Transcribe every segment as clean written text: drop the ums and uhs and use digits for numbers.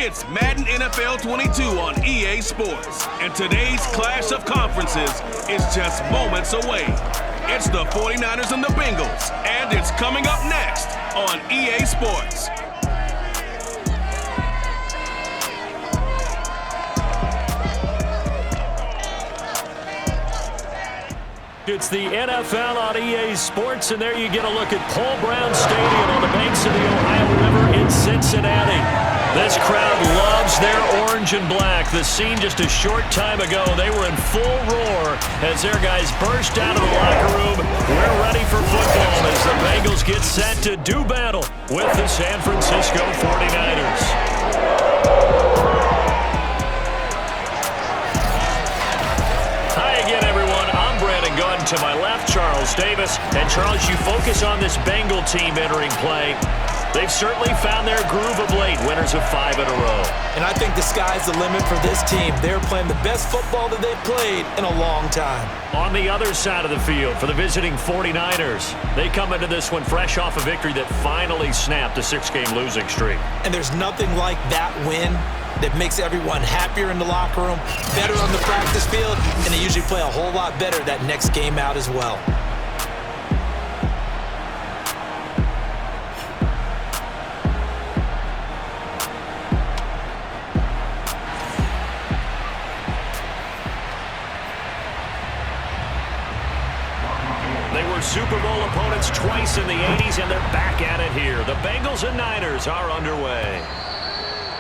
It's Madden NFL 22 on EA Sports, and today's clash of conferences is just moments away. It's the 49ers and the Bengals, and it's coming up next on EA Sports. It's the NFL on EA Sports, and there you get a look at Paul Brown Stadium on the banks of the Ohio River in Cincinnati. This crowd loves their orange and black. The scene just a short time ago, they were in full roar as their guys burst out of the locker room. We're ready for football as the Bengals get set to do battle with the San Francisco 49ers. To my left, Charles Davis. And Charles, you focus on this Bengal team entering play. They've certainly found their groove of late, winners of 5 in a row. And I think the sky's the limit for this team. They're playing the best football that they've played in a long time. On the other side of the field for the visiting 49ers, they come into this one fresh off a victory that finally snapped a 6-game losing streak. And there's nothing like that win that makes everyone happier in the locker room, better on the practice field, and they usually play a whole lot better that next game out as well. They were Super Bowl opponents twice in the 80s, and they're back at it here. The Bengals and Niners are underway.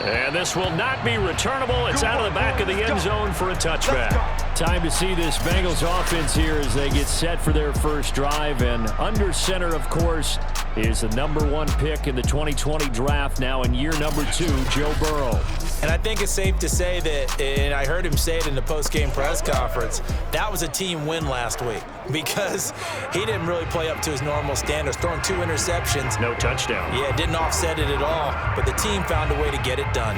And this will not be returnable. It's out of the back of the end zone for a touchback. Time to see this Bengals offense here as they get set for their first drive. And under center, of course, is the #1 pick in the 2020 draft, now in year number 2, Joe Burrow. And I think it's safe to say that, and I heard him say it in the post-game press conference, that was a team win last week because he didn't really play up to his normal standards, throwing 2 interceptions. No touchdown. Yeah, didn't offset it at all, but the team found a way to get it done.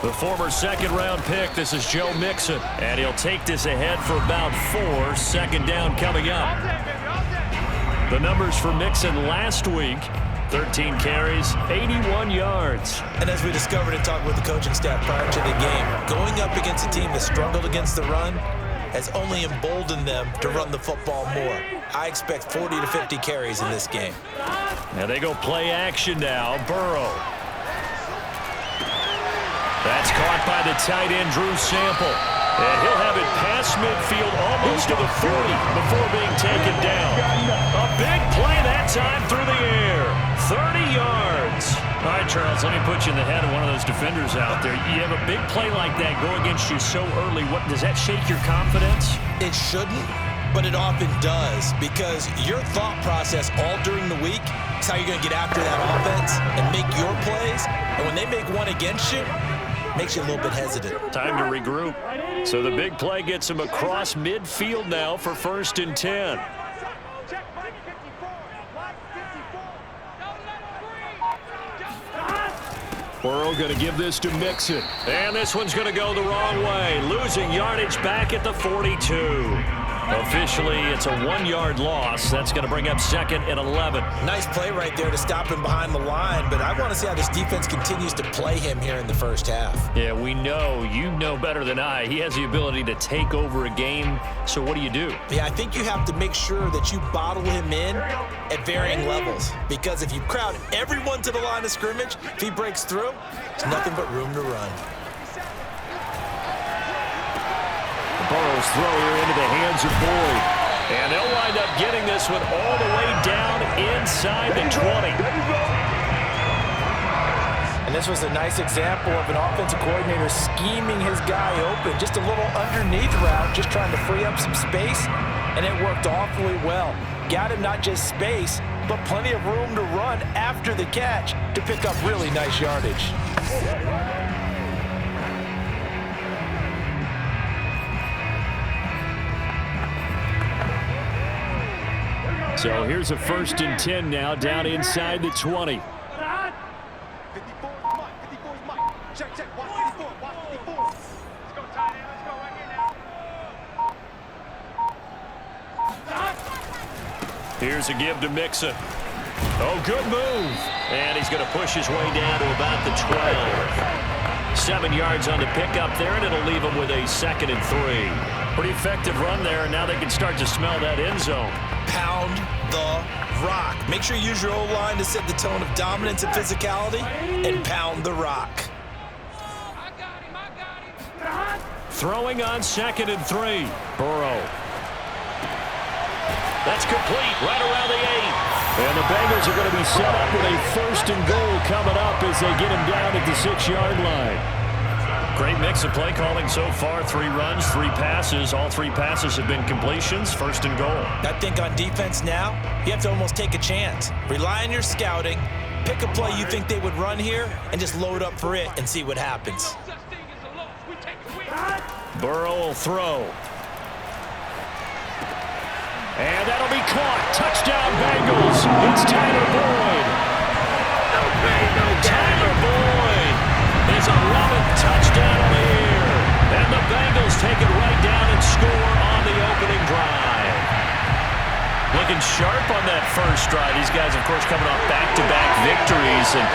The former second-round pick, this is Joe Mixon, and he'll take this ahead for about 4, second down coming up. The numbers for Mixon last week, 13 carries, 81 yards. And as we discovered in talking with the coaching staff prior to the game, going up against a team that struggled against the run has only emboldened them to run the football more. I expect 40 to 50 carries in this game. Now they go play action now, Burrow. That's caught by the tight end, Drew Sample. And he'll have it past midfield almost to the 40 before being taken down. A big play that time through the air. 30 yards. All right, Charles, let me put you in the head of one of those defenders out there. You have a big play like that go against you so early. What, does that shake your confidence? It shouldn't, but it often does because your thought process all during the week is how you're going to get after that offense and make your plays. And when they make one against you, makes you a little bit hesitant. Time to regroup. So the big play gets him across midfield now for 1st and 10. Burrow going to give this to Mixon. And this one's going to go the wrong way. Losing yardage back at the 42. Officially, it's a 1-yard loss. That's going to bring up 2nd and 11. Nice play right there to stop him behind the line, but I want to see how this defense continues to play him here in the first half. Yeah, we know. You know better than I. He has the ability to take over a game. So what do you do? Yeah, I think you have to make sure that you bottle him in at varying levels, because if you crowd everyone to the line of scrimmage, if he breaks through, there's nothing but room to run. Burrow's throw here into the hands of Boyd. And they'll wind up getting this one all the way down inside the 20. And this was a nice example of an offensive coordinator scheming his guy open. Just a little underneath route, just trying to free up some space, and it worked awfully well. Got him not just space, but plenty of room to run after the catch to pick up really nice yardage. So here's a 1st and 10 now, down inside the 20. Here's a give to Mixon. Oh, good move. And he's going to push his way down to about the 12. 7 yards on the pickup there, and it'll leave him with a 2nd and 3. Pretty effective run there, and now they can start to smell that end zone. Pound the rock. Make sure you use your O-line to set the tone of dominance and physicality, and pound the rock. Throwing on 2nd and 3. Burrow. That's complete right around the 8. And the Bengals are going to be set up with a 1st and goal coming up as they get him down at the 6-yard line. Great mix of play calling so far. 3 runs, 3 passes. All 3 passes have been completions. 1st and goal. I think on defense now, you have to almost take a chance. Rely on your scouting. Pick a play you think they would run here and just load up for it and see what happens. Burrow will throw. And that'll be caught. Touchdown, Bengals. It's Tyler Boyd. Tyler Boyd. His 11th touchdown of the year. And the Bengals take it right down and score on the opening drive. Looking sharp on that first drive. These guys, of course, coming off back-to-back victories. And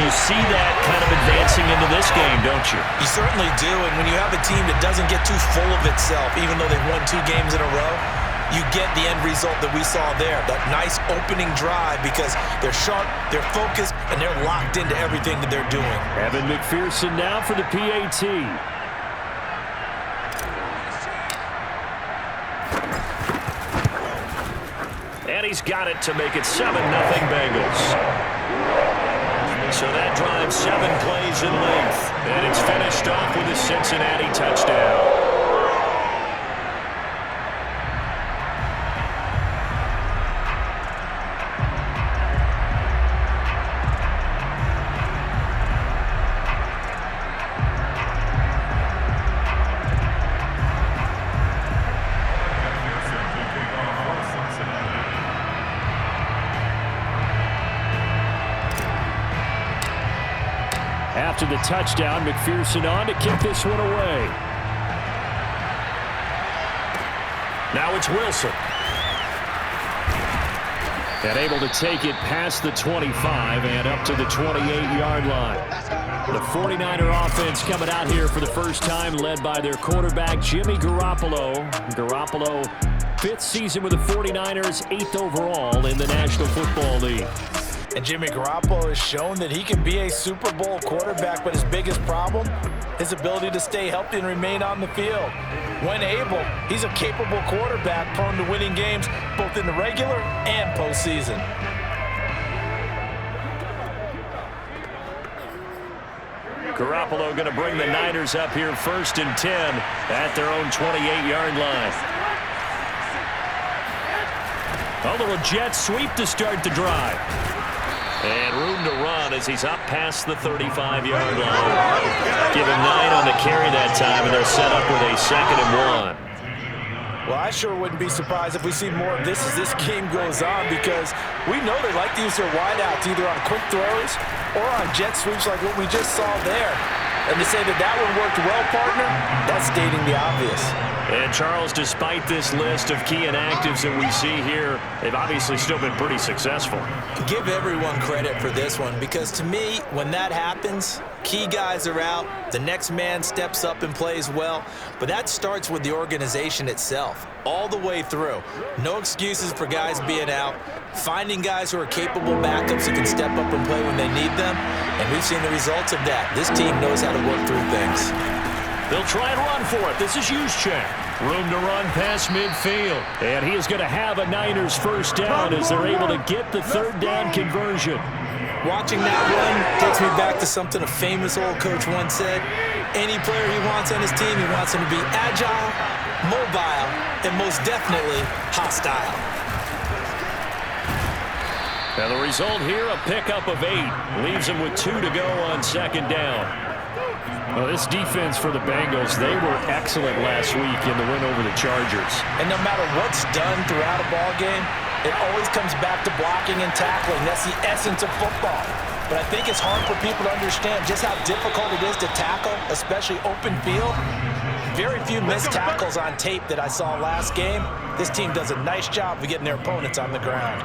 you see that kind of advancing into this game, don't you? You certainly do. And when you have a team that doesn't get too full of itself, even though they've won 2 games in a row, you get the end result that we saw there, that nice opening drive, because they're sharp, they're focused, and they're locked into everything that they're doing. Evan McPherson now for the PAT. And he's got it to make it 7-0 Bengals. So that drive 7 plays in length, and it's finished off with a Cincinnati touchdown. After the touchdown, McPherson on to kick this one away. Now it's Wilson. And able to take it past the 25 and up to the 28-yard line. The 49er offense coming out here for the first time, led by their quarterback, Jimmy Garoppolo. Garoppolo, 5th season with the 49ers, 8th overall in the National Football League. And Jimmy Garoppolo has shown that he can be a Super Bowl quarterback, but his biggest problem, his ability to stay healthy and remain on the field. When able, he's a capable quarterback prone to winning games both in the regular and postseason. Garoppolo going to bring the Niners up here 1st and 10 at their own 28-yard line. A little jet sweep to start the drive. And room to run as he's up past the 35-yard line. Give him 9 on the carry that time, and they'll set up with a 2nd and 1. Well, I sure wouldn't be surprised if we see more of this as this game goes on, because we know they like to use their wideouts either on quick throws or on jet sweeps like what we just saw there. And to say that that one worked well, partner, that's stating the obvious. And, Charles, despite this list of key inactives that we see here, they've obviously still been pretty successful. Give everyone credit for this one, because to me, when that happens, key guys are out, the next man steps up and plays well, but that starts with the organization itself, all the way through. No excuses for guys being out, finding guys who are capable backups who can step up and play when they need them, and we've seen the results of that. This team knows how to work through things. They'll try and run for it. This is Juszczyk. Room to run past midfield. And he is going to have a Niners 1st down as they're able to get the 3rd down conversion. Watching that run takes me back to something a famous old coach once said. Any player he wants on his team, he wants him to be agile, mobile, and most definitely hostile. Now the result here, a pickup of 8. Leaves him with 2 to go on 2nd down. Well, this defense for the Bengals, they were excellent last week in the win over the Chargers. And no matter what's done throughout a ball game, it always comes back to blocking and tackling. That's the essence of football. But I think it's hard for people to understand just how difficult it is to tackle, especially open field. very few missed tackles on tape that I saw last game. This team does a nice job of getting their opponents on the ground.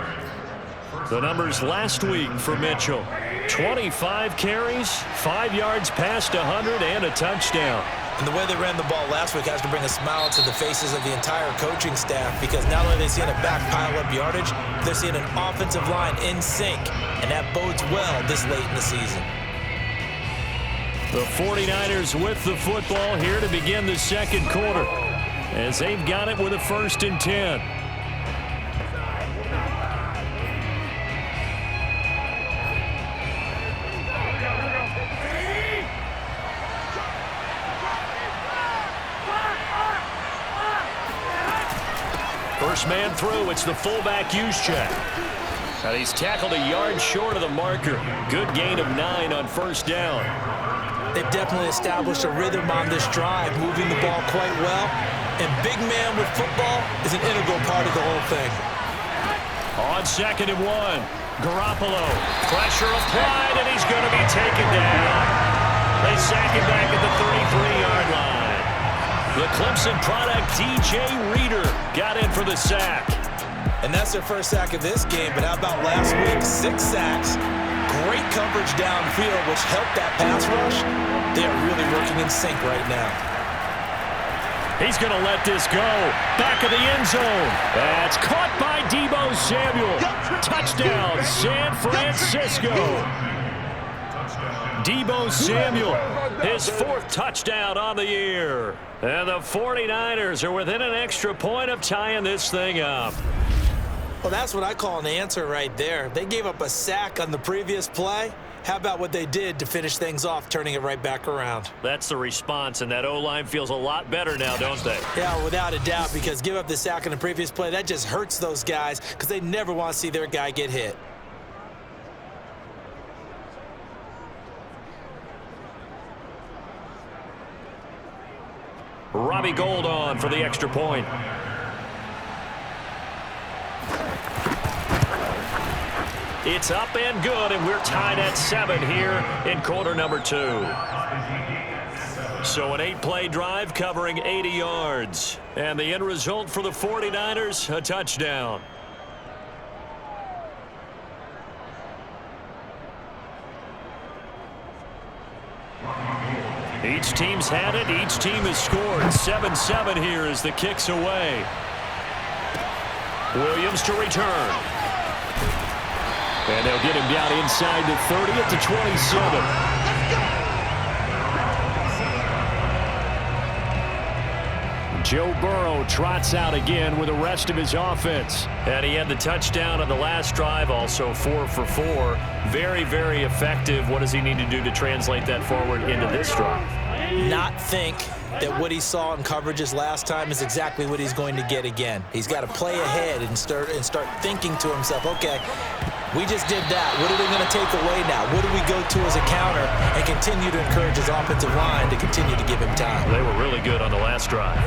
The numbers last week for Mitchell. 25 carries, 5 yards past 100, and a touchdown. And the way they ran the ball last week has to bring a smile to the faces of the entire coaching staff, because not only are they seeing a back pile up yardage, they're seeing an offensive line in sync, and that bodes well this late in the season. The 49ers with the football here to begin the second quarter, as they've got it with a 1st and 10. First man through, it's the fullback Juszczyk. And he's tackled a yard short of the marker. Good gain of 9 on 1st down. They've definitely established a rhythm on this drive, moving the ball quite well. And big man with football is an integral part of the whole thing. On 2nd and 1, Garoppolo. Pressure applied, and he's going to be taken down. They sack him back at the 33-yard line. The Clemson product, DJ Reader, got in for the sack. And that's their first sack of this game, but how about last week? 6 sacks. Great coverage downfield, which helped that pass rush. They are really working in sync right now. He's going to let this go. Back of the end zone. That's caught by Deebo Samuel. Touchdown, San Francisco. Deebo Samuel, his 4th touchdown on the year. And the 49ers are within an extra point of tying this thing up. Well, that's what I call an answer right there. They gave up a sack on the previous play. How about what they did to finish things off, turning it right back around? That's the response, and that O-line feels a lot better now, don't they? Yeah, without a doubt, because give up the sack on the previous play, that just hurts those guys because they never want to see their guy get hit. Robbie Gould on for the extra point. It's up and good, and we're tied at 7 here in quarter number 2. So an 8-play drive covering 80 yards. And the end result for the 49ers, a touchdown. Each team's had it. Each team has scored. 7-7 here as the kick's away. Williams to return. And they'll get him down inside the 30 at the 27. Joe Burrow trots out again with the rest of his offense. And he had the touchdown on the last drive, also 4 for 4. Very, very effective. What does he need to do to translate that forward into this drive? Not think that what he saw in coverages last time is exactly what he's going to get again. He's got to play ahead and start thinking to himself, okay, we just did that. What are we going to take away now? What do we go to as a counter? And continue to encourage his offensive line to continue to give him time. They were really good on the last drive.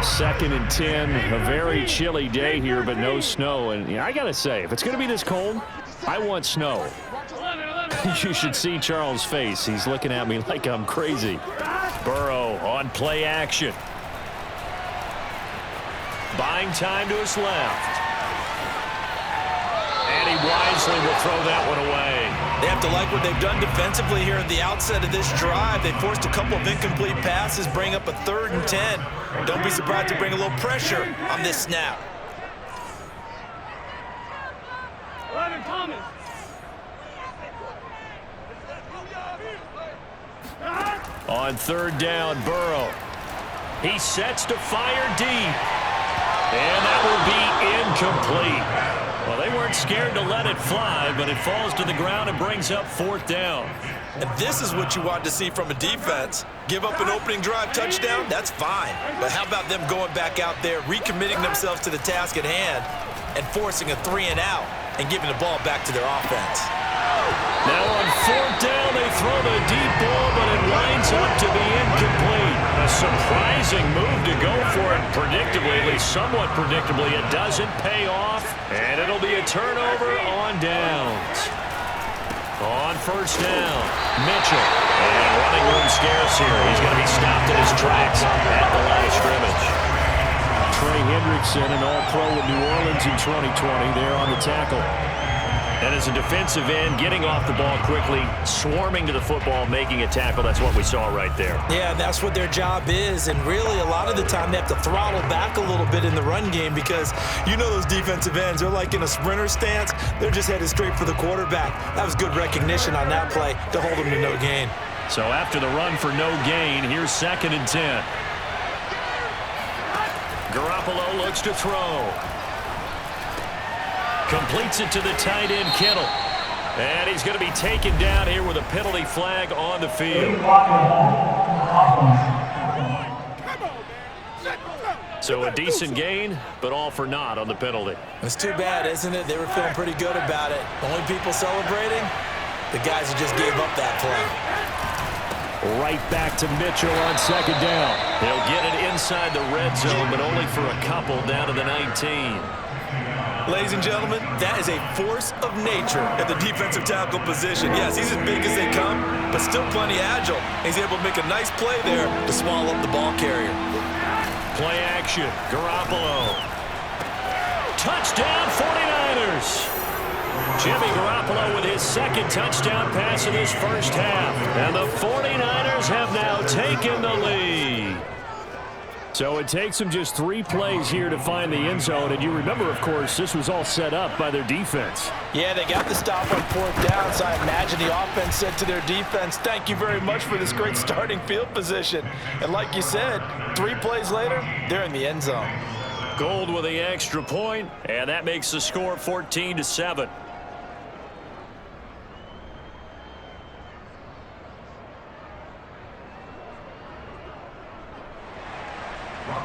2nd and 10, a very chilly day here, but no snow. And I got to say, if it's going to be this cold, I want snow. You should see Charles' face. He's looking at me like I'm crazy. Burrow on play action. Buying time to his left. And he wisely will throw that one away. They have to like what they've done defensively here at the outset of this drive. They forced a couple of incomplete passes, bring up a 3rd and 10. Don't be surprised to bring a little pressure on this snap. On 3rd down, Burrow. He sets to fire deep. And that will be incomplete. Well, they weren't scared to let it fly, but it falls to the ground and brings up 4th down. And this is what you want to see from a defense. Give up an opening drive touchdown, that's fine. But how about them going back out there, recommitting themselves to the task at hand, and forcing a 3-and-out and giving the ball back to their offense. Now on 4th down, they throw the deep ball, but it winds up to be incomplete. A surprising move to go for it predictably, at least somewhat predictably. It doesn't pay off, and it'll be a turnover on downs. On first down, Mitchell. And running room scarce here. He's going to be stopped in his tracks at the line of scrimmage. Trey Hendrickson, an all-pro with New Orleans in 2020, there on the tackle. And as a defensive end, getting off the ball quickly, swarming to the football, making a tackle, that's what we saw right there. Yeah, that's what their job is. And really, a lot of the time, they have to throttle back a little bit in the run game because you know those defensive ends, they're like in a sprinter stance. They're just headed straight for the quarterback. That was good recognition on that play to hold them to no gain. So after the run for no gain, here's 2nd and 10. Garoppolo looks to throw. Completes it to the tight end, Kittle. And he's going to be taken down here with a penalty flag on the field. So a decent gain, but all for naught on the penalty. It's too bad, isn't it? They were feeling pretty good about it. Only people celebrating, the guys who just gave up that play. Right back to Mitchell on 2nd down. They'll get it inside the red zone, but only for a couple down to the 19. Ladies and gentlemen, that is a force of nature at the defensive tackle position. Yes, he's as big as they come, but still plenty agile. He's able to make a nice play there to swallow up the ball carrier. Play action, Garoppolo. Touchdown, 49ers. Jimmy Garoppolo with his 2nd touchdown pass in his first half. And the 49ers have now taken the lead. So it takes them just 3 plays here to find the end zone. And you remember, of course, this was all set up by their defense. Yeah, they got the stop on 4th down, so I imagine the offense said to their defense, thank you very much for this great starting field position. And like you said, 3 plays later, they're in the end zone. Gold with the extra point, and that makes the score 14-7.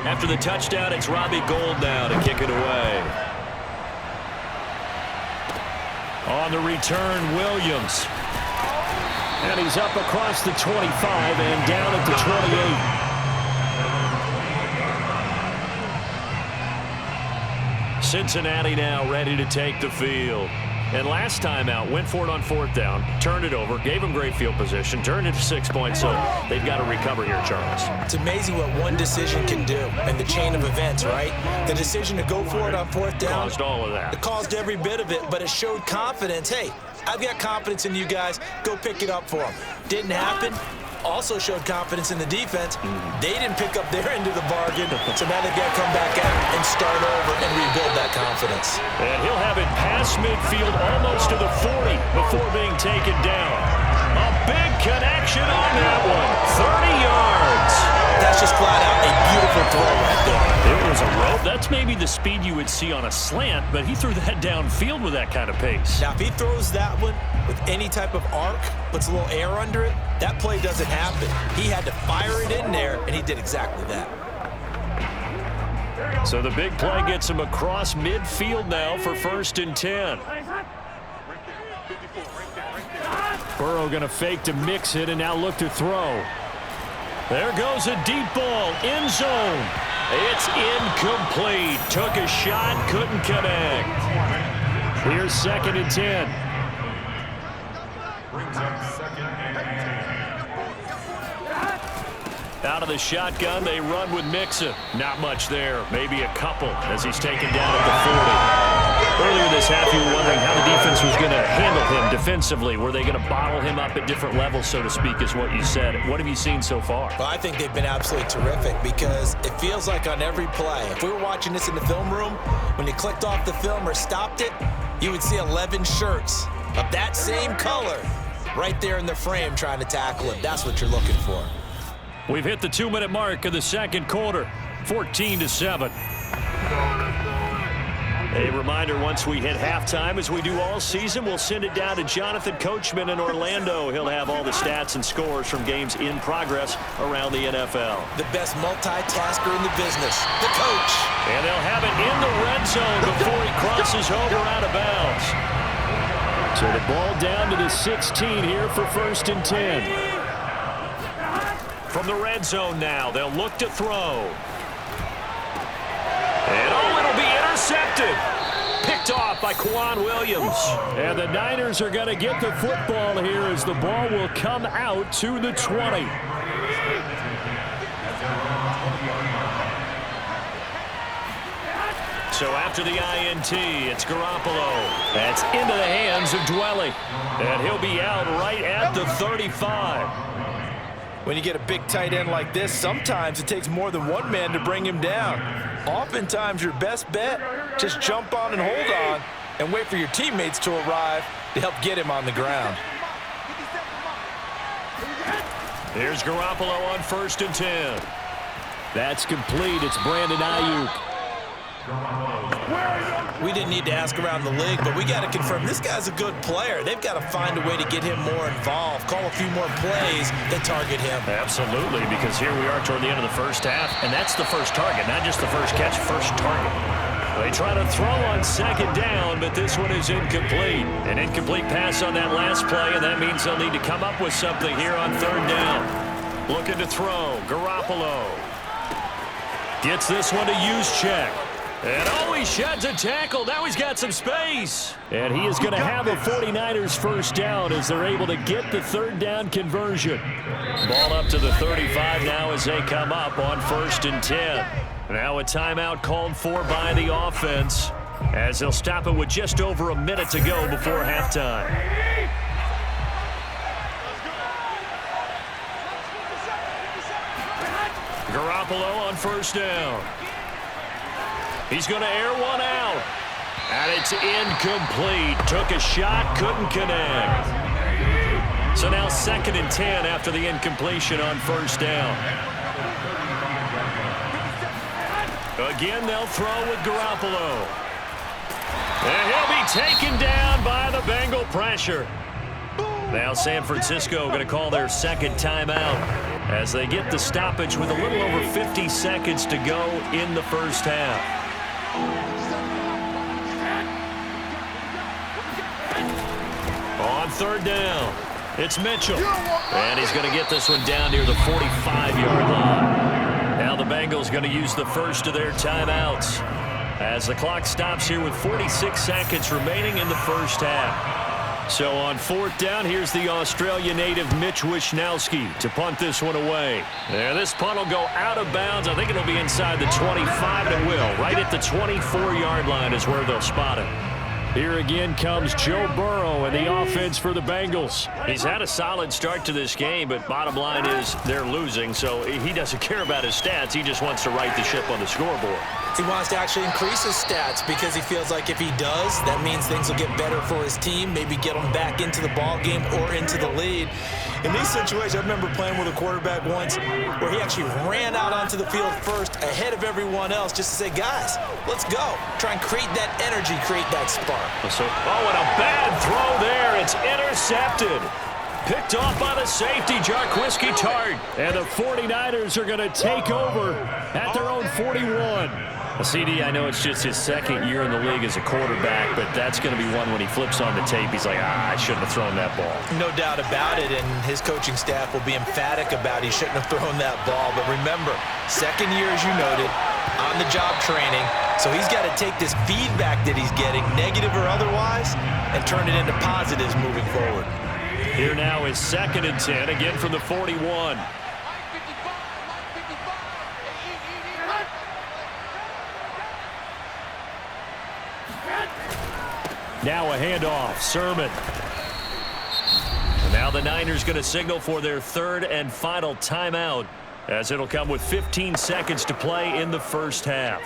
After the touchdown, it's Robbie Gould now to kick it away. On the return, Williams. And he's up across the 25 and down at the 28. Cincinnati now ready to take the field. And last time out, went for it on 4th down, turned it over, gave them great field position, turned it to 6 points, so they've got to recover here, Charles. It's amazing what one decision can do in the chain of events, right? The decision to go for it on 4th down. Caused all of that. It caused every bit of it, but it showed confidence. Hey, I've got confidence in you guys. Go pick it up for them. Didn't happen. Also showed confidence in the defense. They didn't pick up their end of the bargain, so now they've got to come back out and start over and rebuild that confidence. And he'll have it past midfield almost to the 40 before being taken down. A big connection on that one. 30 yards. That's just flat out a beautiful throw right there. It was a rope. That's maybe the speed you would see on a slant, but he threw that downfield with that kind of pace. Now, if he throws that one with any type of arc, puts a little air under it, that play doesn't happen. He had to fire it in there, and he did exactly that. So the big play gets him across midfield now for 1st and 10. Burrow going to fake to mix it and now look to throw. There goes a deep ball, end zone. It's incomplete. Took a shot, couldn't connect. Here's 2nd and 10. Out of the shotgun, they run with Mixon. Not much there, maybe a couple as he's taken down at the 40. Earlier this half, you were wondering how the defense was going to handle him defensively. Were they going to bottle him up at different levels, so to speak, is what you said. What have you seen so far? Well, I think they've been absolutely terrific because it feels like on every play, if we were watching this in the film room, when you clicked off the film or stopped it, you would see 11 shirts of that same color right there in the frame trying to tackle him. That's what you're looking for. We've hit the 2-minute mark of the 2nd quarter, 14-7. A reminder, once we hit halftime, as we do all season, we'll send it down to Jonathan Coachman in Orlando. He'll have all the stats and scores from games in progress around the NFL. The best multitasker in the business, the coach. And they'll have it in the red zone before he crosses over out of bounds. So the ball down to the 16 here for 1st and 10. From the red zone now, they'll look to throw. And oh, it'll be intercepted. Picked picked off by Quan Williams. And the Niners are going to get the football here as the ball will come out to the 20. So after the INT, it's Garoppolo. That's into the hands of Dwelly. And he'll be out right at the 35. When you get a big tight end like this, sometimes it takes more than one man to bring him down. Oftentimes, your best bet, just jump on and hold on and wait for your teammates to arrive to help get him on the ground. Here's Garoppolo on 1st and 10. That's complete. It's Brandon Ayuk. We didn't need to ask around the league, but we got to confirm this guy's a good player. They've got to find a way to get him more involved, call a few more plays that target him. Absolutely, because here we are toward the end of the first half, and that's the first target, not just the first catch, first target. They try to throw on 2nd down, but this one is incomplete. An incomplete pass on that last play, and that means they'll need to come up with something here on 3rd down. Looking to throw, Garoppolo. Gets this one to Juszczyk. And he sheds a tackle. Now he's got some space. And he is going to have a 49ers first down as they're able to get the 3rd down conversion. Ball up to the 35 now as they come up on 1st and 10. Now a timeout called for by the offense as they'll stop it with just over a minute to go before halftime. Garoppolo on 1st down. He's going to air one out. And it's incomplete. Took a shot, couldn't connect. So now 2nd and 10 after the incompletion on 1st down. Again, they'll throw with Garoppolo. And he'll be taken down by the Bengal pressure. Now San Francisco going to call their 2nd timeout as they get the stoppage with a little over 50 seconds to go in the first half. On 3rd down, it's Mitchell. And he's going to get this one down near the 45-yard line. Now the Bengals going to use the first of their timeouts as the clock stops here with 46 seconds remaining in the first half. So on 4th down, here's the Australia native Mitch Wishnowsky to punt this one away. And this punt will go out of bounds. I think it'll be inside the 25, and it will. Right at the 24-yard line is where they'll spot it. Here again comes Joe Burrow and the offense for the Bengals. He's had a solid start to this game, but bottom line is they're losing, so he doesn't care about his stats. He just wants to right the ship on the scoreboard. He wants to actually increase his stats because he feels like if he does, that means things will get better for his team, maybe get him back into the ball game or into the lead. In these situations, I remember playing with a quarterback once where he actually ran out onto the field first ahead of everyone else just to say, guys, let's go. Try and create that energy, create that spark. So, and a bad throw there. It's intercepted. Picked off by the safety, Jarquiski Tart. And the 49ers are going to take over at their own 41. CD, I know it's just his 2nd year in the league as a quarterback, but that's going to be one when he flips on the tape. He's like, I shouldn't have thrown that ball. No doubt about it, and his coaching staff will be emphatic about he shouldn't have thrown that ball. But remember, 2nd year, as you noted, on-the-job training. So he's got to take this feedback that he's getting, negative or otherwise, and turn it into positives moving forward. Here now is 2nd and 10, again from the 41. Now a handoff, Sermon. And now the Niners going to signal for their 3rd and final timeout as it'll come with 15 seconds to play in the first half.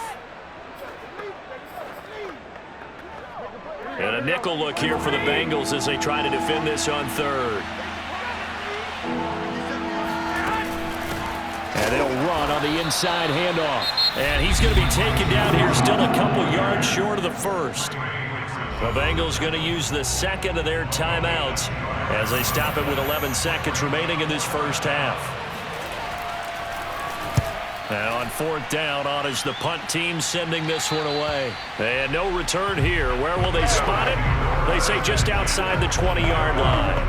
And a nickel look here for the Bengals as they try to defend this on 3rd. And they'll run on the inside handoff. And he's going to be taken down here still a couple yards short of the 1st. The Bengals going to use the 2nd of their timeouts as they stop it with 11 seconds remaining in this first half. And on 4th down, on is the punt team sending this one away. And no return here. Where will they spot it? They say just outside the 20-yard line.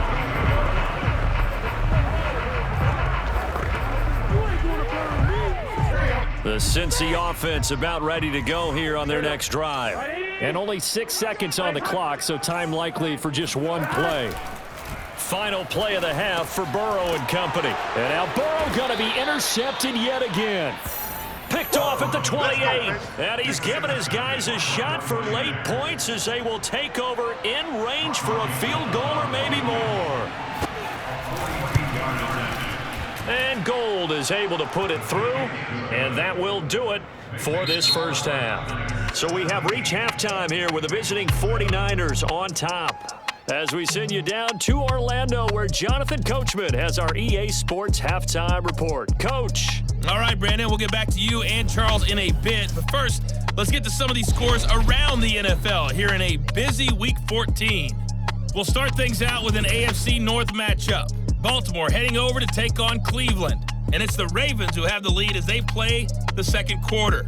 The Cincy offense about ready to go here on their next drive. And only 6 seconds on the clock, so time likely for just one play. Final play of the half for Burrow and company. And now Burrow going to be intercepted yet again. Picked off at the 28. And he's given his guys a shot for late points as they will take over in range for a field goal or maybe more. And Gold is able to put it through, and that will do it for this first half. So we have reached halftime here with the visiting 49ers on top. As we send you down to Orlando, where Jonathan Coachman has our EA Sports Halftime Report. Coach. All right, Brandon, we'll get back to you and Charles in a bit. But first, let's get to some of these scores around the NFL here in a busy Week 14. We'll start things out with an AFC North matchup. Baltimore heading over to take on Cleveland. And it's the Ravens who have the lead as they play the second quarter.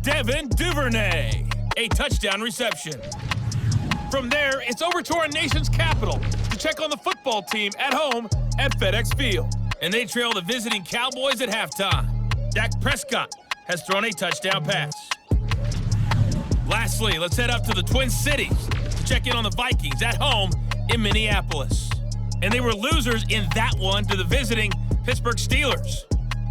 Devin Duvernay, a touchdown reception. From there, it's over to our nation's capital to check on the football team at home at FedEx Field. And they trail the visiting Cowboys at halftime. Dak Prescott has thrown a touchdown pass. Lastly, let's head up to the Twin Cities to check in on the Vikings at home in Minneapolis. And they were losers in that one to the visiting Pittsburgh Steelers.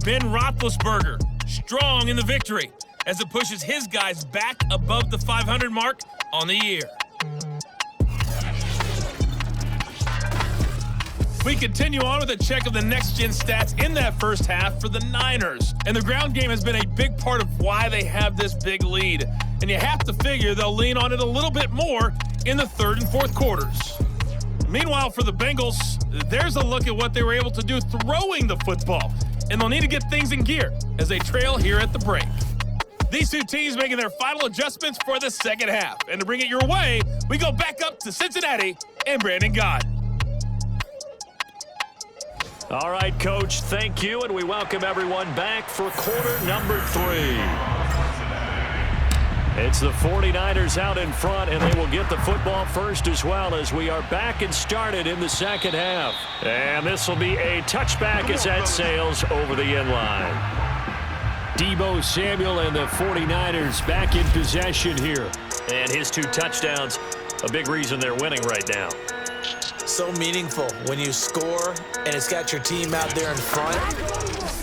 Ben Roethlisberger strong in the victory as it pushes his guys back above the 500 mark on the year. We continue on with a check of the next-gen stats in that first half for the Niners. And the ground game has been a big part of why they have this big lead. And you have to figure they'll lean on it a little bit more in the third and fourth quarters. Meanwhile, for the Bengals, there's a look at what they were able to do throwing the football. And they'll need to get things in gear as they trail here at the break. These two teams making their final adjustments for the second half. And to bring it your way, we go back up to Cincinnati and Brandon Gott. All right, Coach, thank you, and we welcome everyone back for quarter number 3. It's the 49ers out in front, and they will get the football first as well as we are back and started in the second half. And this will be a touchback as that sails over the end line. Deebo Samuel and the 49ers back in possession here. And his 2 touchdowns, a big reason they're winning right now. So meaningful when you score and it's got your team out there in front.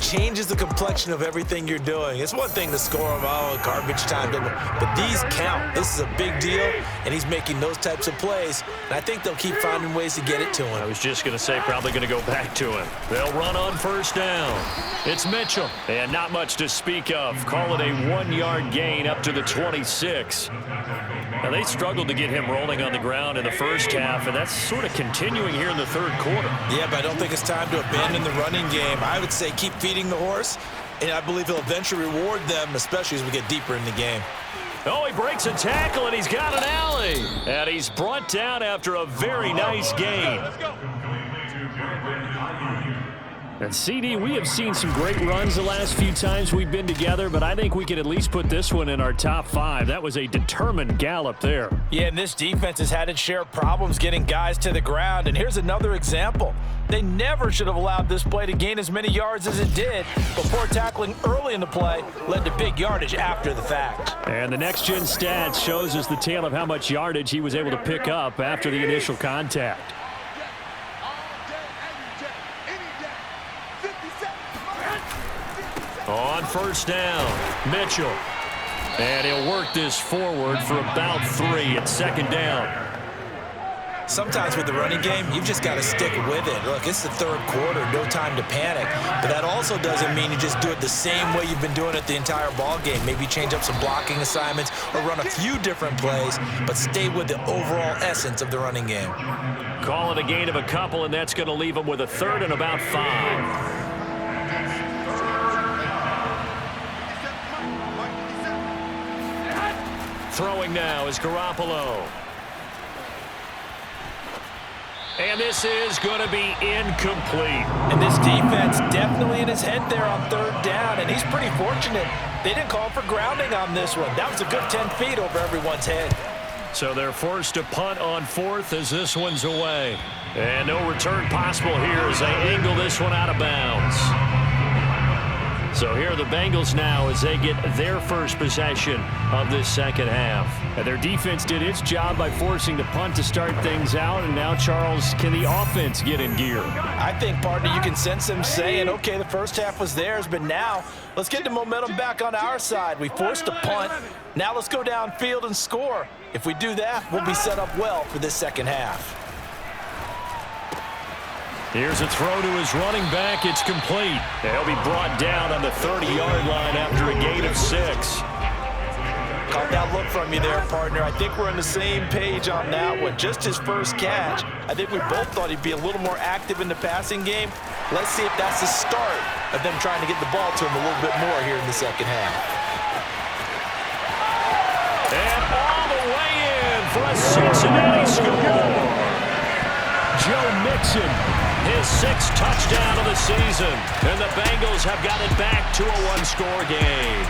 Changes the complexion of everything you're doing. It's one thing to score them, garbage time, but these count. This is a big deal, and he's making those types of plays, and I think they'll keep finding ways to get it to him. I was just going to say probably going to go back to him. They'll run on first down. It's Mitchell, and not much to speak of. Call it a 1-yard gain up to the 26. Now, they struggled to get him rolling on the ground in the first half, and that's sort of continuing here in the third quarter. Yeah, but I don't think it's time to abandon the running game. I would say keep feeding the horse, and I believe he'll eventually reward them, especially as we get deeper in the game. Oh, he breaks a tackle, and he's got an alley. And he's brought down after a very nice gain. And CD, we have seen some great runs the last few times we've been together, but I think we can at least put this one in our top 5. That was a determined gallop there. Yeah, and this defense has had its share of problems getting guys to the ground, and here's another example. They never should have allowed this play to gain as many yards as it did, but poor tackling early in the play led to big yardage after the fact. And the next-gen stats shows us the tale of how much yardage he was able to pick up after the initial contact. On first down, Mitchell. And he'll work this forward for about 3 at second down. Sometimes with the running game, you've just got to stick with it. Look, it's the third quarter, no time to panic. But that also doesn't mean you just do it the same way you've been doing it the entire ball game. Maybe change up some blocking assignments or run a few different plays, but stay with the overall essence of the running game. Call it a gain of a couple, and that's going to leave him with a third and about 5. Throwing now is Garoppolo. And this is going to be incomplete. And this defense definitely in his head there on third down, and he's pretty fortunate. They didn't call for grounding on this one. That was a good 10 feet over everyone's head. So they're forced to punt on 4th as this one's away. And no return possible here as they angle this one out of bounds. So here are the Bengals now as they get their first possession of this second half. And their defense did its job by forcing the punt to start things out. And now, Charles, can the offense get in gear? I think, partner, you can sense them saying, okay, the first half was theirs, but now let's get the momentum back on our side. We forced a punt. Now let's go downfield and score. If we do that, we'll be set up well for this second half. Here's a throw to his running back. It's complete. He'll be brought down on the 30-yard line after a gain of 6. Caught that look from you there, partner. I think we're on the same page on that one. Just his first catch. I think we both thought he'd be a little more active in the passing game. Let's see if that's the start of them trying to get the ball to him a little bit more here in the second half. And all the way in for a Cincinnati score. Joe Mixon, his 6th touchdown of the season. And the Bengals have got it back to a one-score game.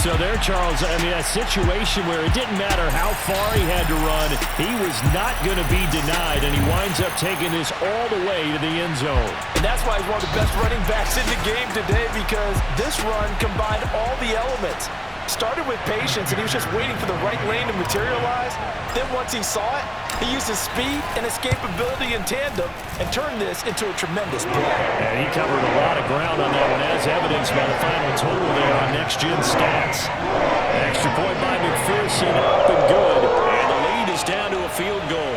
So there, Charles, I mean, a situation where it didn't matter how far he had to run, he was not going to be denied, and he winds up taking this all the way to the end zone. And that's why he's one of the best running backs in the game today, because this run combined all the elements. Started with patience, and he was just waiting for the right lane to materialize. Then once he saw it, he used his speed and escapability in tandem and turned this into a tremendous play. And he covered a lot of ground on that one, as evidenced by the final total there on next-gen stats. Extra point by McPherson, up and good, and the lead is down to a field goal.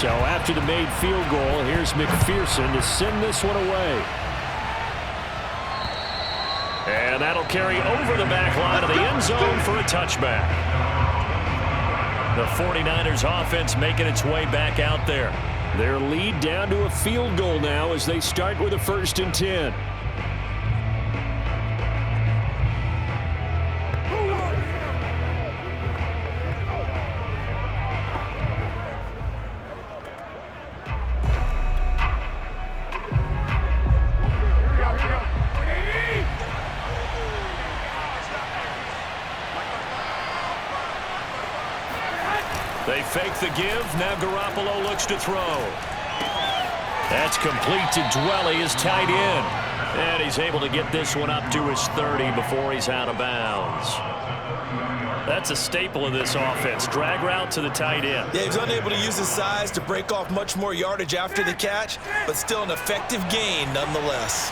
So after the made field goal, here's McPherson to send this one away. And that'll carry over the back line of the end zone for a touchback. The 49ers offense making its way back out there. Their lead down to a field goal now as they start with a 1st and 10. They fake the give. Now Garoppolo looks to throw. That's complete to Dwelly, his tight end. And he's able to get this one up to his 30 before he's out of bounds. That's a staple of this offense. Drag route to the tight end. Yeah, he's unable to use his size to break off much more yardage after the catch, but still an effective gain nonetheless.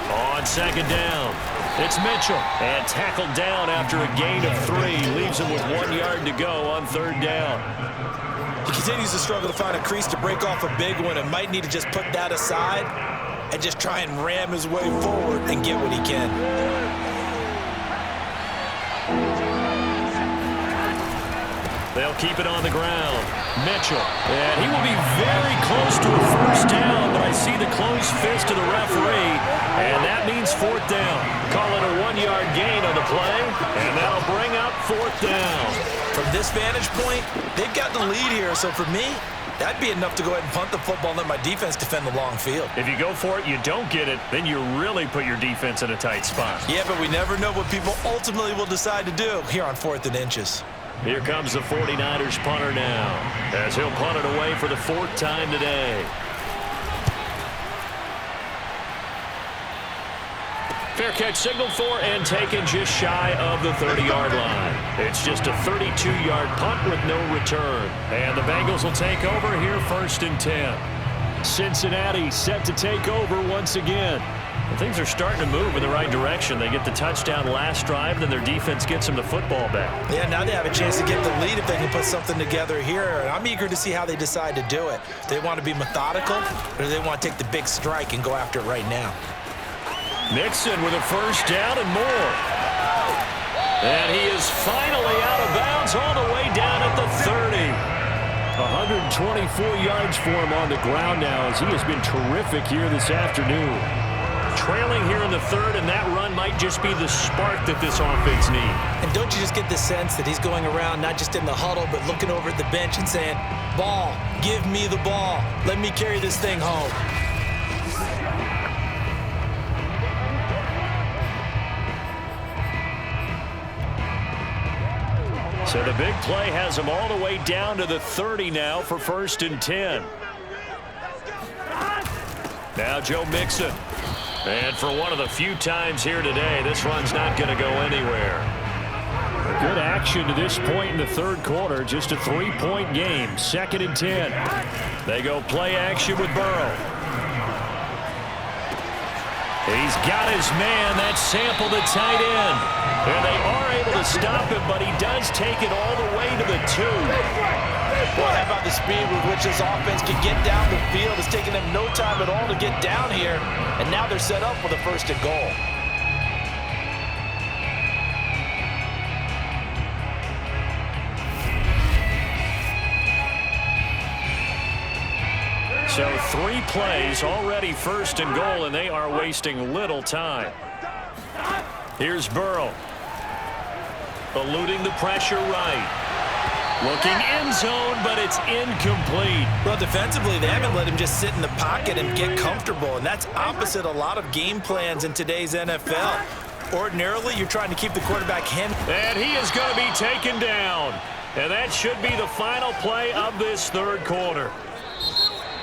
On 2nd down, it's Mitchell. And tackled down after a gain of 3. Leaves him with 1 yard to go on 3rd down. He continues to struggle to find a crease to break off a big one and might need to just put that aside and just try and ram his way forward and get what he can. They'll keep it on the ground. Mitchell. And he will be very close to a 1st down, but I see the closed fist of the referee, and that means 4th down. Call it a 1-yard gain on the play, and that'll bring up 4th down. From this vantage point, they've got the lead here, so for me, that'd be enough to go ahead and punt the football and let my defense defend the long field. If you go for it, you don't get it, then you really put your defense in a tight spot. Yeah, but we never know what people ultimately will decide to do here on 4th and inches. Here comes the 49ers punter now, as he'll punt it away for the 4th time today. Fair catch signaled for and taken just shy of the 30-yard line. It's just a 32-yard punt with no return. And the Bengals will take over here 1st and 10. Cincinnati set to take over once again. And things are starting to move in the right direction. They get the touchdown last drive, then their defense gets them the football back. Yeah, now they have a chance to get the lead if they can put something together here. And I'm eager to see how they decide to do it. Do they want to be methodical, or do they want to take the big strike and go after it right now? Mixon with a 1st down and more. And he is finally out of bounds all the way down at the 30. 124 yards for him on the ground now, as he has been terrific here this afternoon. Trailing here in the 3rd, and that run might just be the spark that this offense needs. And don't you just get the sense that he's going around not just in the huddle, but looking over at the bench and saying, ball, give me the ball. Let me carry this thing home. So the big play has them all the way down to the 30 now for 1st and 10. Now Joe Mixon. And for one of the few times here today, this run's not going to go anywhere. Good action to this point in the third quarter. Just a 3-point game. 2nd and 10. They go play action with Burrow. He's got his man. That's Sample, the tight end. And they are able to stop him, but he does take it all the way to the 2. Well, how about the speed with which this offense can get down the field? It's taking them no time at all to get down here, and now they're set up for the 1st and goal. So 3 plays, already 1st and goal, and they are wasting little time. Here's Burrow. Eluding the pressure right. Looking end zone, but it's incomplete. Well, defensively, they haven't let him just sit in the pocket and get comfortable, and that's opposite a lot of game plans in today's NFL. Ordinarily, you're trying to keep the quarterback And he is going to be taken down. And that should be the final play of this third quarter.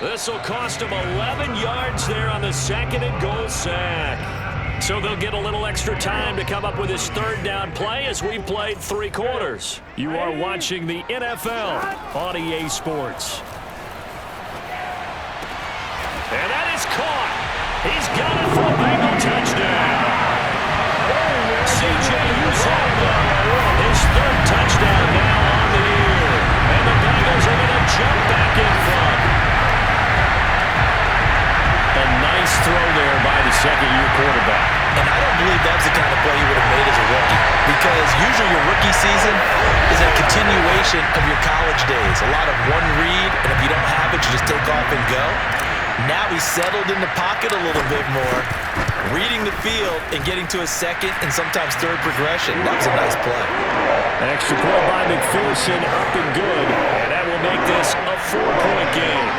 This will cost him 11 yards there on the 2nd and goal sack. So they'll get a little extra time to come up with his 3rd down play as we played 3 quarters. You are watching the NFL on EA Sports. And that is caught. He's got it for a Bengal touchdown. C.J. Uzomah, his 3rd touchdown now on the year. And the Bengals are going to jump back in front. A nice throw there by the 2nd-year quarterback. And I don't believe that's the kind of play you would have made as a rookie, because usually your rookie season is a continuation of your college days. A lot of one read, and if you don't have it, you just take off and go. Now he's settled in the pocket a little bit more, reading the field and getting to a 2nd and sometimes 3rd progression. That was a nice play. An extra point by McPherson, up and good, and that will make this a 4-point game.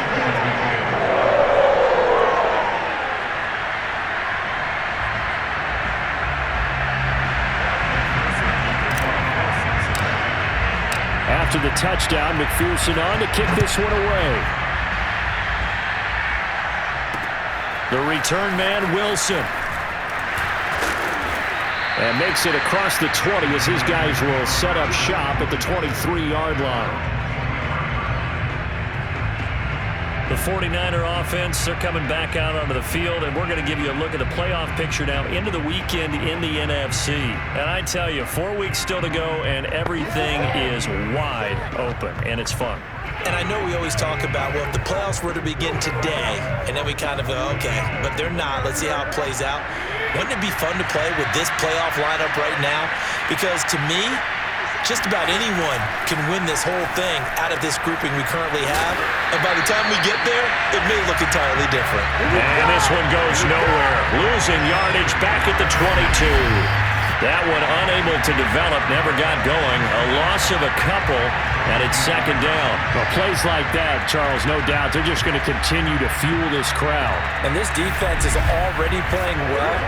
After the touchdown, McPherson on to kick this one away. The return man, Wilson. And makes it across the 20 as his guys will set up shop at the 23-yard line. The 49er offense, they're coming back out onto the field, and we're going to give you a look at the playoff picture now into the weekend in the NFC. And I tell you, 4 weeks still to go, and everything is wide open, and it's fun. And I know we always talk about, well, if the playoffs were to begin today, and then we kind of go, okay, but they're not. Let's see how it plays out. Wouldn't it be fun to play with this playoff lineup right now? Because to me, just about anyone can win this whole thing out of this grouping we currently have. And by the time we get there, it may look entirely different. And this one goes nowhere. Losing yardage back at the 22. That one unable to develop, never got going. A loss of a couple, and it's 2nd down. Well, plays like that, Charles, no doubt, they're just going to continue to fuel this crowd. And this defense is already playing well,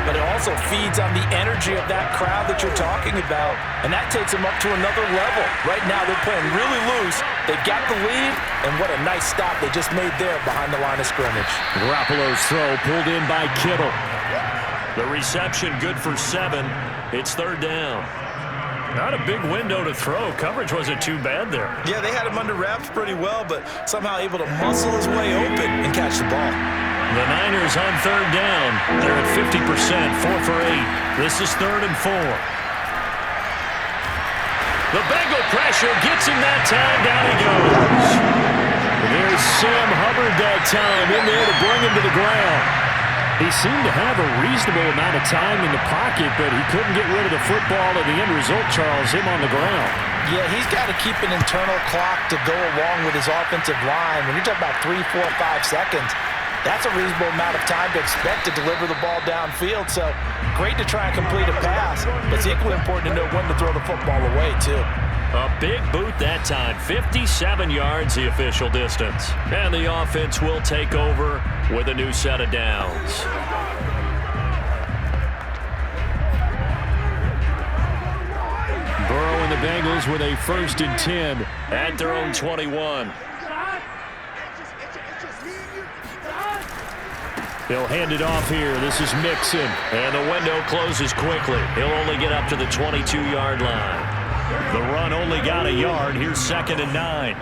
but it also feeds on the energy of that crowd that you're talking about, and that takes them up to another level. Right now, they're playing really loose. They've got the lead, and what a nice stop they just made there behind the line of scrimmage. Garoppolo's throw pulled in by Kittle. The reception good for 7. It's 3rd down. Not a big window to throw. Coverage wasn't too bad there. Yeah, they had him under wraps pretty well, but somehow able to muscle his way open and catch the ball. The Niners on 3rd down. They're at 50%, 4 for 8. This is 3rd and 4. The Bengal pressure gets him that time. Down he goes. There's Sam Hubbard that time in there to bring him to the ground. He seemed to have a reasonable amount of time in the pocket, but he couldn't get rid of the football, and the end result, Charles, him on the ground. Yeah, he's got to keep an internal clock to go along with his offensive line. When you're talking about 3, 4, 5 seconds, that's a reasonable amount of time to expect to deliver the ball downfield. So great to try and complete a pass, but it's equally important to know when to throw the football away, too. A big boot that time, 57 yards the official distance. And the offense will take over with a new set of downs. Burrow in the Bengals with a 1st and 10 at their own 21. He'll hand it off here. This is Mixon. And the window closes quickly. He'll only get up to the 22-yard line. The run only got a yard. Here's 2nd and 9.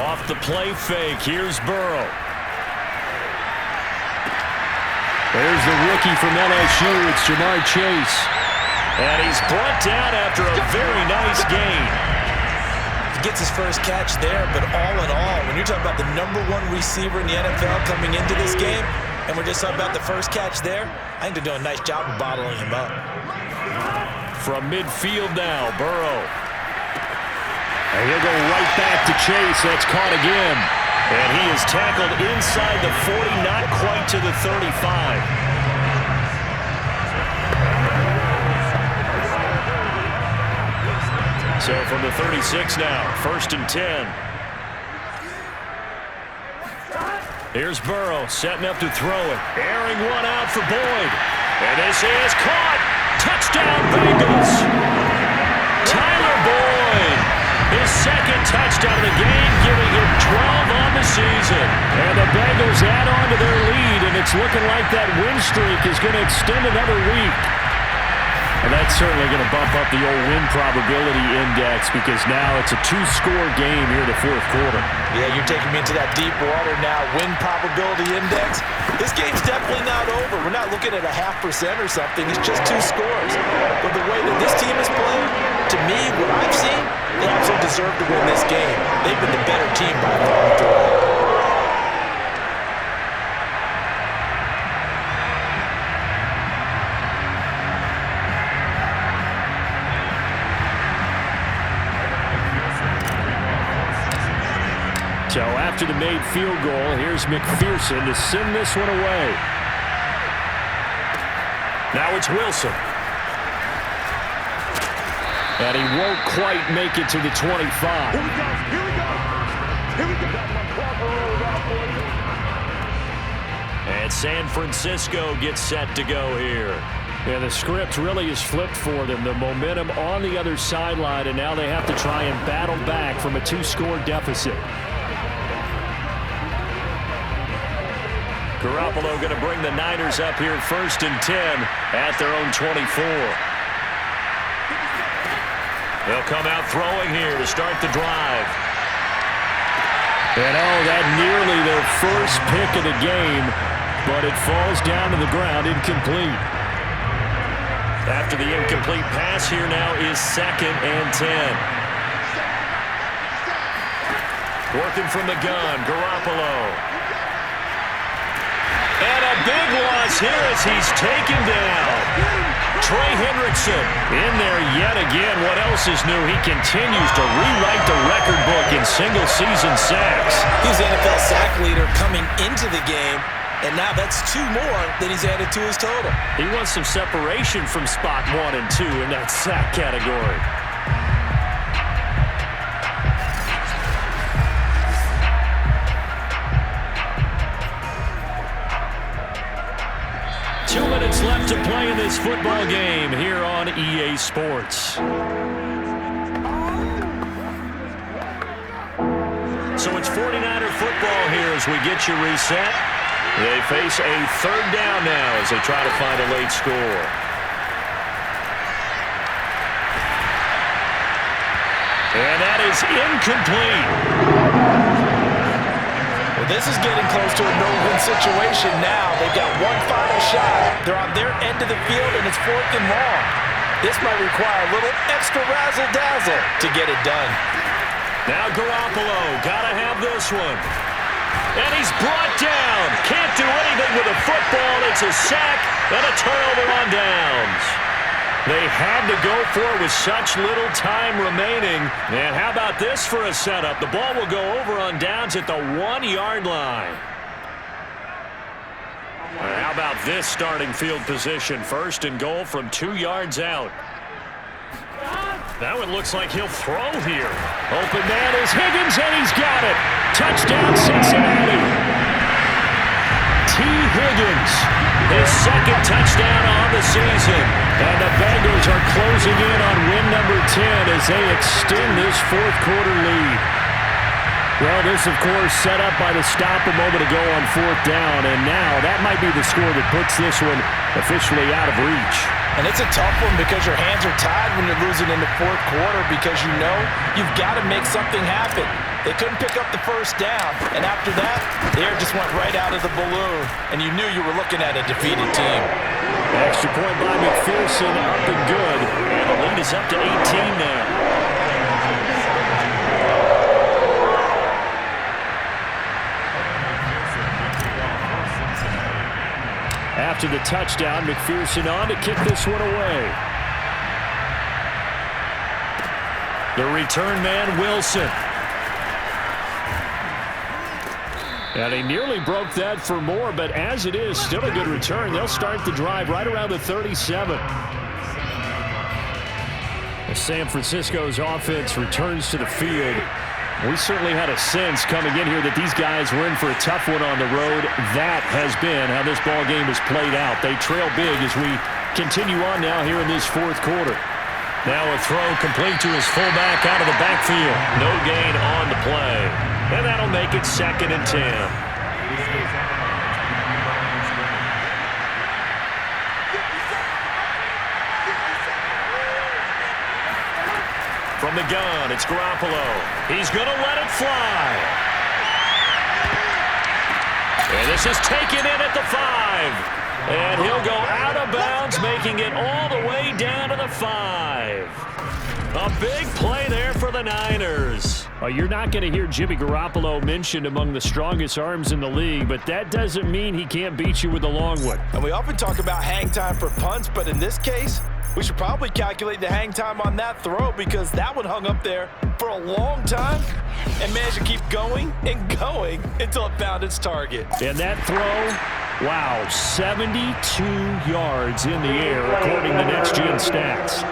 Off the play fake. Here's Burrow. There's the rookie from LSU. It's Jamar Chase. And he's brought down after a very nice gain. He gets his first catch there, but all in all, when you're talking about the #1 receiver in the NFL coming into this game, and we're just talking about the first catch there, I think they're doing a nice job of bottling him up. From midfield now, Burrow. And he'll go right back to Chase. That's caught again. And he is tackled inside the 40, not quite to the 35. So from the 36 now, 1st and 10. Here's Burrow setting up to throw it. Airing one out for Boyd. And this is caught. Touchdown, Bengals. Tyler Boyd. His 2nd touchdown of the game, giving him 12 on the season. And the Bengals add on to their lead, and it's looking like that win streak is going to extend another week. And that's certainly going to bump up the old win probability index because now it's a 2-score game here in the 4th quarter. Yeah, you're taking me into that deep water now. Win probability index. This game's definitely not over. We're not looking at a 0.5% or something. It's just 2 scores. But the way that this team is playing, to me, what I've seen, they absolutely deserve to win this game. They've been the better team by far throughout. So after the made field goal, here's McPherson to send this one away. Now it's Wilson. And he won't quite make it to the 25. Here we go. Here we go. Here we go. And San Francisco gets set to go here. And the script really is flipped for them. The momentum on the other sideline, and now they have to try and battle back from a 2-score deficit. Garoppolo going to bring the Niners up here 1st and 10 at their own 24. They'll come out throwing here to start the drive. And that nearly their first pick of the game, but it falls down to the ground incomplete. After the incomplete pass here now is 2nd and 10. Working from the gun, Garoppolo. And a big loss here as he's taken down. Trey Hendrickson in there yet again. What else is new? He continues to rewrite the record book in single-season sacks. He's the NFL sack leader coming into the game, and now that's 2 more that he's added to his total. He wants some separation from spot 1 and 2 in that sack category. Left to play in this football game here on EA Sports. So it's 49er football here as we get you reset. They face a 3rd down now as they try to find a late score. And that is incomplete. This is getting close to a no-win situation now. They've got one final shot. They're on their end of the field, and it's 4th and long. This might require a little extra razzle-dazzle to get it done. Now Garoppolo, gotta have this one. And he's brought down. Can't do anything with a football. It's a sack and a turnover on downs. They had to go for it with such little time remaining. And how about this for a setup? The ball will go over on downs at the 1-yard line. And how about this starting field position? 1st and goal from 2 yards out. Now it looks like he'll throw here. Open man is Higgins, and he's got it. Touchdown, Cincinnati. T. Higgins his second touchdown on the season. And the Bengals are closing in on win number 10 as they extend this fourth quarter lead. Well, this, of course, set up by the stop a moment ago on fourth down, and now that might be the score that puts this one officially out of reach. And it's a tough one because your hands are tied when you're losing in the fourth quarter because you know you've got to make something happen. They couldn't pick up the first down, and after that, the air just went right out of the balloon, and you knew you were looking at a defeated team. Extra point by McPherson, up and good, and the lead is up to 18 now. After the touchdown, McPherson on to kick this one away. The return man, Wilson. And he nearly broke that for more, but as it is, still a good return. They'll start the drive right around the 37. As San Francisco's offense returns to the field, we certainly had a sense coming in here that these guys were in for a tough one on the road. That has been how this ball game has played out. They trail big as we continue on now here in this fourth quarter. Now a throw complete to his fullback out of the backfield. No gain on the play. And that'll make it 2nd and 10. From the gun, it's Garoppolo. He's going to let it fly. And this is taken in at the 5. And he'll go out of bounds, making it all the way down to the 5. A big play there for the Niners. Well, you're not going to hear Jimmy Garoppolo mentioned among the strongest arms in the league, but that doesn't mean he can't beat you with a long one. And we often talk about hang time for punts, but in this case, we should probably calculate the hang time on that throw because that one hung up there for a long time and managed to keep going and going until it found its target. And that throw, wow, 72 yards in the air according to Next Gen Stats.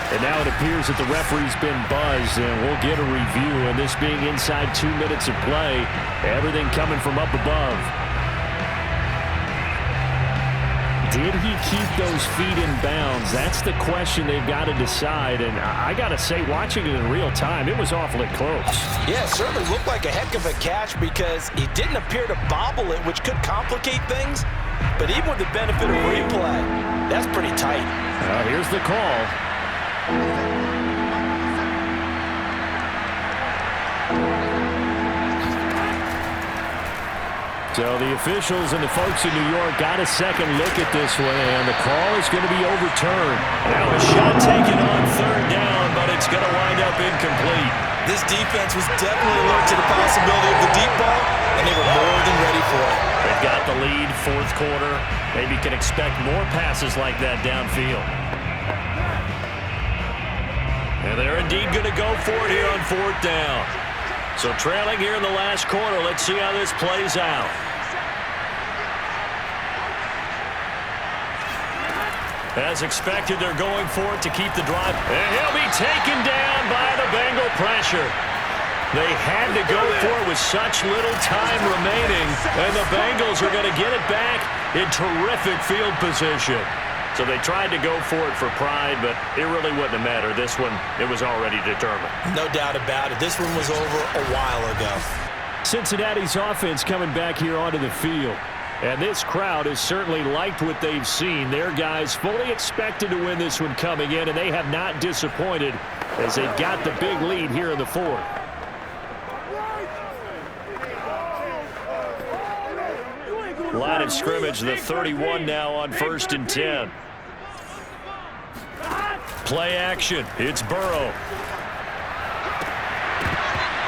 And now it appears that the referee's been buzzed, and we'll get a review. And this being inside 2 minutes of play, everything coming from up above. Did he keep those feet in bounds? That's the question they've got to decide. And I got to say, watching it in real time, it was awfully close. Yeah, it certainly looked like a heck of a catch because he didn't appear to bobble it, which could complicate things. But even with the benefit of replay, that's pretty tight. Here's the call. So the officials and the folks in New York got a second look at this one, and the call is going to be overturned. Now a shot taken on 3rd down, but it's going to wind up incomplete. This defense was definitely alert to the possibility of the deep ball, and they were more than ready for it. They've got the lead, fourth quarter. Maybe can expect more passes like that downfield. And they're indeed going to go for it here on 4th down. So trailing here in the last quarter, let's see how this plays out. As expected, they're going for it to keep the drive. And he'll be taken down by the Bengal pressure. They had to go for it with such little time remaining, and the Bengals are going to get it back in terrific field position. So they tried to go for it for pride, but it really wouldn't have mattered. This one, it was already determined. No doubt about it. This one was over a while ago. Cincinnati's offense coming back here onto the field. And this crowd has certainly liked what they've seen. Their guys fully expected to win this one coming in, and they have not disappointed as they've got the big lead here in the fourth. Line of scrimmage, the 31 now on 1st and 10. Play action. It's Burrow.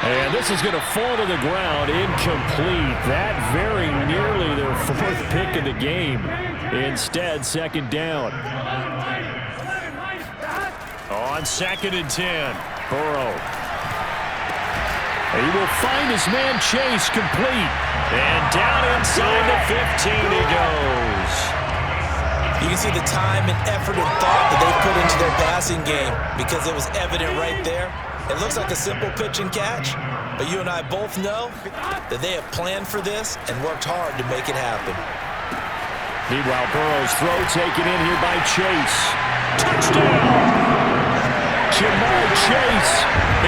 And this is going to fall to the ground, incomplete. That very nearly their 4th pick of the game. Instead, 2nd down. On 2nd and 10, Burrow. He will find his man Chase, complete. And down inside the 15 he goes. You can see the time and effort and thought that they put into their passing game because it was evident right there. It looks like a simple pitch and catch, but you and I both know that they have planned for this and worked hard to make it happen. Meanwhile, Burrow's throw taken in here by Chase. Touchdown! Jamar Chase,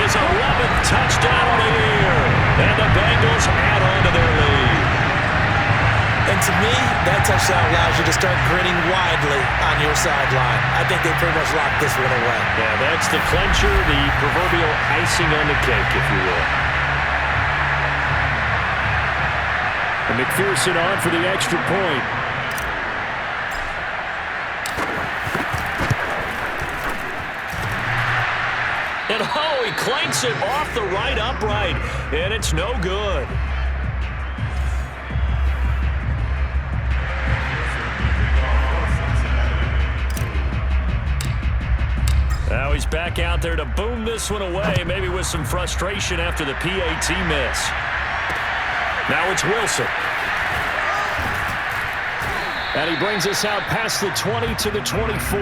his 11th touchdown of the year. And the Bengals add on to their lead. And to me, that touchdown allows you to start grinning widely on your sideline. I think they pretty much locked this one away. Yeah, that's the clincher, the proverbial icing on the cake, if you will. And McPherson on for the extra point. And oh, he clanks it off the right upright, and it's no good. Now he's back out there to boom this one away, maybe with some frustration after the PAT miss. Now it's Wilson. And he brings us out past the 20 to the 24.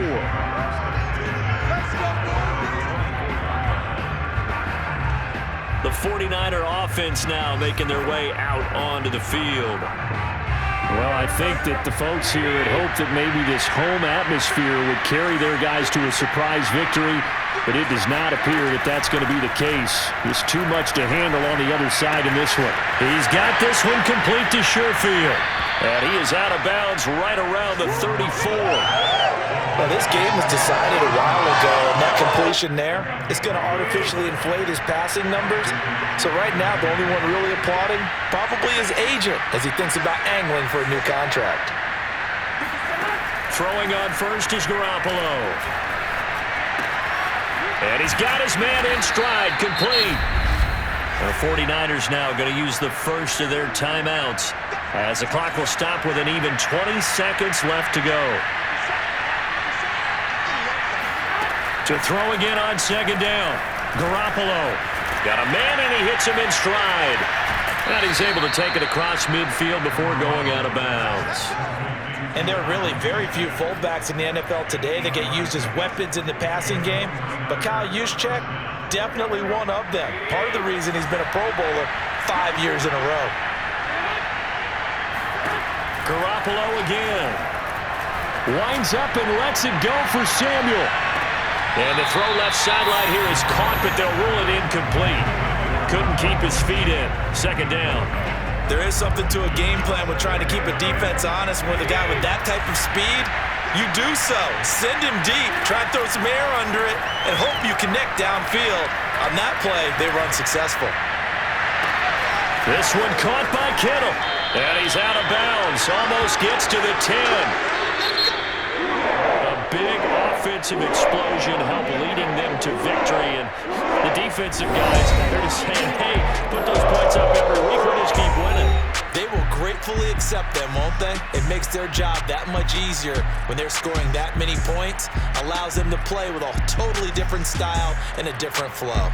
The 49er offense now making their way out onto the field. Well, I think that the folks here had hoped that maybe this home atmosphere would carry their guys to a surprise victory, but it does not appear that that's going to be the case. There's too much to handle on the other side in this one. He's got this one complete to Sherfield. And he is out of bounds right around the 34. Well, this game was decided a while ago, and that completion there is going to artificially inflate his passing numbers. So right now, the only one really applauding probably his agent as he thinks about angling for a new contract. Throwing on first is Garoppolo. And he's got his man in stride, complete. The 49ers now going to use the first of their timeouts as the clock will stop with an even 20 seconds left to go. To throw again on second down. Garoppolo got a man and he hits him in stride. And he's able to take it across midfield before going out of bounds. And there are really very few fullbacks in the NFL today that get used as weapons in the passing game. But Kyle Juszczyk, definitely one of them. Part of the reason he's been a Pro Bowler 5 years in a row. Garoppolo again. Winds up and lets it go for Samuel. And the throw left sideline here is caught, but they'll rule it incomplete. Couldn't keep his feet in. Second down. There is something to a game plan with trying to keep a defense honest. With a guy with that type of speed, you do so. Send him deep, try to throw some air under it, and hope you connect downfield. On that play, they run successful. This one caught by Kittle. And he's out of bounds. Almost gets to the 10. A big offensive explosion helped leading them to victory. And the defensive guys, they're just saying, hey, put those points up every week. We'll just keep winning. They will gratefully accept them, won't they? It makes their job that much easier when they're scoring that many points. Allows them to play with a totally different style and a different flow.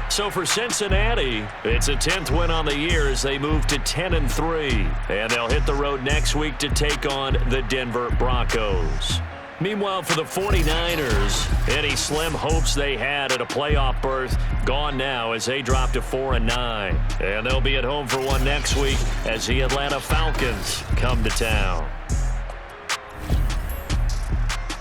So for Cincinnati, it's a 10th win on the year as they move to 10-3. And they'll hit the road next week to take on the Denver Broncos. Meanwhile, for the 49ers, any slim hopes they had at a playoff berth gone now as they drop to 4-9. And they'll be at home for one next week as the Atlanta Falcons come to town.